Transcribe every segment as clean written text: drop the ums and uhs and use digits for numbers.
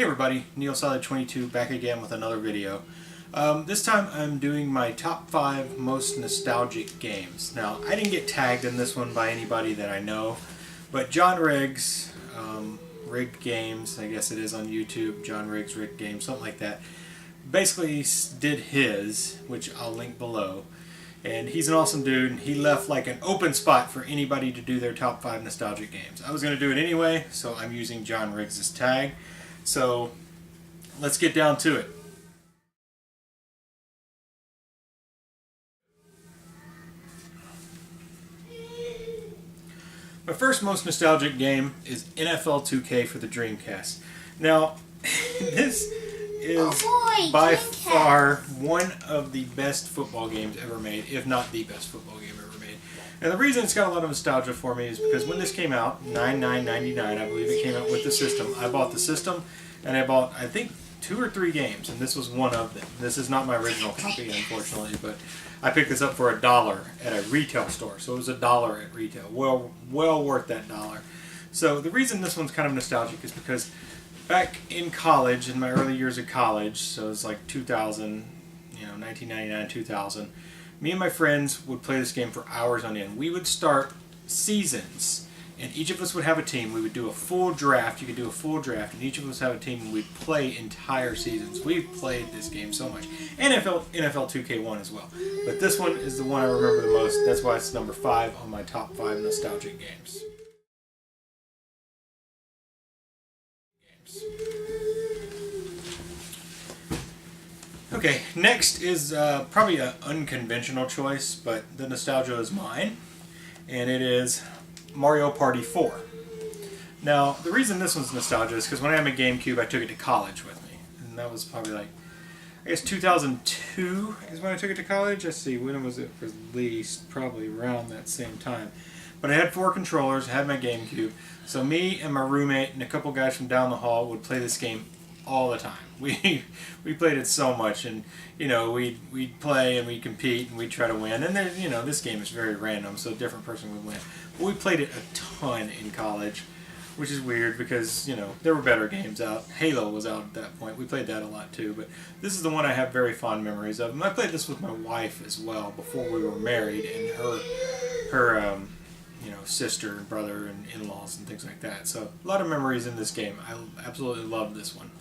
Hey everybody, NeilSolid22 back again with another video. This time I'm doing my top 5 most nostalgic games. Now, I didn't get tagged in this one by anybody that I know, but John Riggs, Rigged Games, I guess it is on YouTube, John Riggs Rigged Games, something like that, basically did his, which I'll link below. And he's an awesome dude, and he left like an open spot for anybody to do their top 5 nostalgic games. I was going to do it anyway, so I'm using John Riggs' tag. So let's get down to it. My first most nostalgic game is NFL 2K for the Dreamcast. Now, this is by far one of the best football games ever made, if not the best football game ever made. And the reason it's got a lot of nostalgia for me is because when this came out, $99.99, I believe it came out with the system. I bought the system, and I bought, I think, 2 or 3 games, and this was one of them. This is not my original copy, unfortunately, but I picked this up for $1 at a retail store, so it was $1 at retail. Well worth that $1. So the reason this one's kind of nostalgic is because back in college, in my early years of college, so it's like 2000, 1999, 2000, me and my friends would play this game for hours on end. We would start seasons, and each of us would have a team. We would do a full draft. You could do a full draft, and each of us have a team, and we'd play entire seasons. We've played this game so much. NFL 2K1 as well. But this one is the one I remember the most. That's why it's number 5 on my top 5 nostalgic games. Okay, next is probably an unconventional choice, but the nostalgia is mine, and it is Mario Party 4. Now, the reason this one's nostalgia is because when I had my GameCube, I took it to college with me, and that was probably like, I guess 2002 is when I took it to college. Let's see, when was it released? Probably around that same time. But I had 4 controllers, I had my GameCube, so me and my roommate and a couple guys from down the hall would play this game all the time. We played it so much, and we'd play and we'd compete and we'd try to win. And then this game is very random, so a different person would win. But we played it a ton in college, which is weird because there were better games out. Halo was out at that point. We played that a lot too. But this is the one I have very fond memories of. And I played this with my wife as well before we were married, and her sister and brother and in-laws and things like that. So a lot of memories in this game. I absolutely loved this one.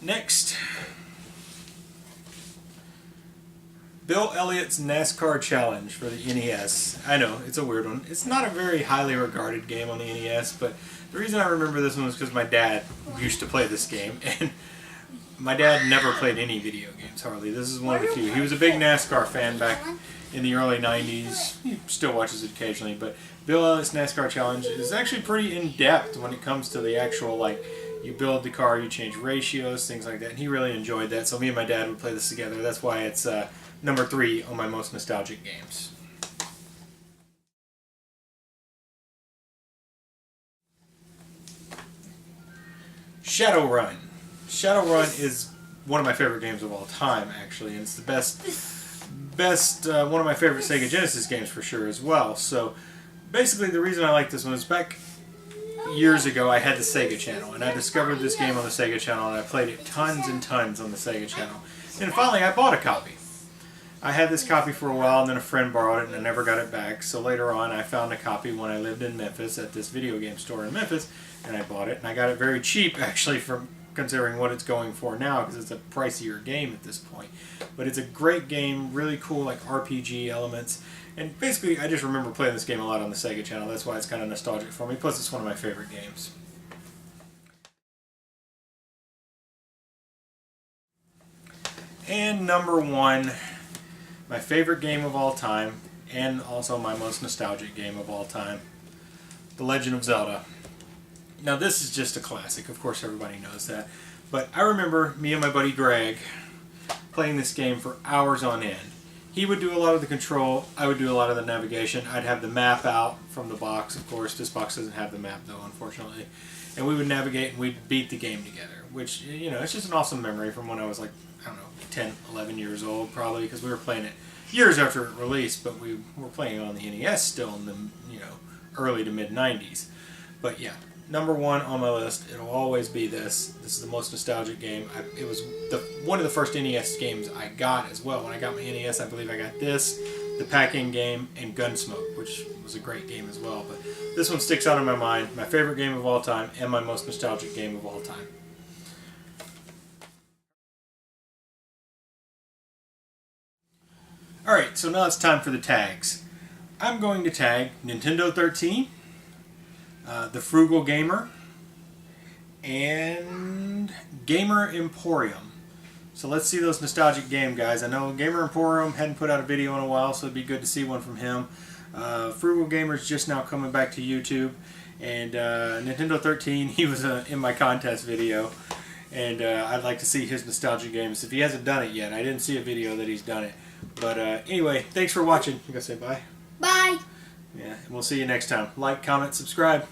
Next, Bill Elliott's NASCAR Challenge for the NES. I know, it's a weird one. It's not a very highly regarded game on the NES, but the reason I remember this one was because my dad used to play this game, and my dad never played any video games, hardly. This is one of the few. He was a big NASCAR fan back in the early 90s. He still watches it occasionally, but Bill Elliott's NASCAR Challenge is actually pretty in-depth when it comes to the actual, you build the car, you change ratios, things like that, and he really enjoyed that, so me and my dad would play this together. That's why it's number 3 on my most nostalgic games. Shadowrun. Shadowrun is one of my favorite games of all time, actually, and it's the best one of my favorite Sega Genesis games for sure as well. So basically the reason I like this one is back years ago I had the Sega Channel, and I discovered this game on the Sega Channel, and I played it tons and tons on the Sega Channel. And finally I bought a copy. I had this copy for a while, and then a friend borrowed it, and I never got it back. So later on I found a copy when I lived in Memphis at this video game store in Memphis, and I bought it, and I got it very cheap actually, from considering what it's going for now, because it's a pricier game at this point. But it's a great game, really cool RPG elements, and basically I just remember playing this game a lot on the Sega Channel. That's why it's kind of nostalgic for me, plus it's one of my favorite games. And number 1, my favorite game of all time, and also my most nostalgic game of all time, The Legend of Zelda. Now this is just a classic, of course everybody knows that, but I remember me and my buddy Greg playing this game for hours on end. He would do a lot of the control, I would do a lot of the navigation. I'd have the map out from the box, of course. This box doesn't have the map though, unfortunately. And we would navigate and we'd beat the game together, which, it's just an awesome memory from when I was like, I don't know, 10, 11 years old probably, because we were playing it years after it released, but we were playing it on the NES still in the, early to mid-90s. But yeah, number one on my list, it'll always be this. This is the most nostalgic game. It was one of the first NES games I got as well. When I got my NES, I believe I got this, the Pac-In game, and Gunsmoke, which was a great game as well. But this one sticks out in my mind. My favorite game of all time, and my most nostalgic game of all time. Alright, so now it's time for the tags. I'm going to tag Nintendo 13, The Frugal Gamer, and Gamer Emporium. So let's see those nostalgic game guys. I know Gamer Emporium hadn't put out a video in a while, so it'd be good to see one from him. Frugal Gamer's just now coming back to YouTube, and Nintendo 13, he was in my contest video, and I'd like to see his nostalgic games if he hasn't done it yet. I didn't see a video that he's done it. But anyway, thanks for watching. You gotta say bye. Bye. Yeah, and we'll see you next time. Like, comment, subscribe.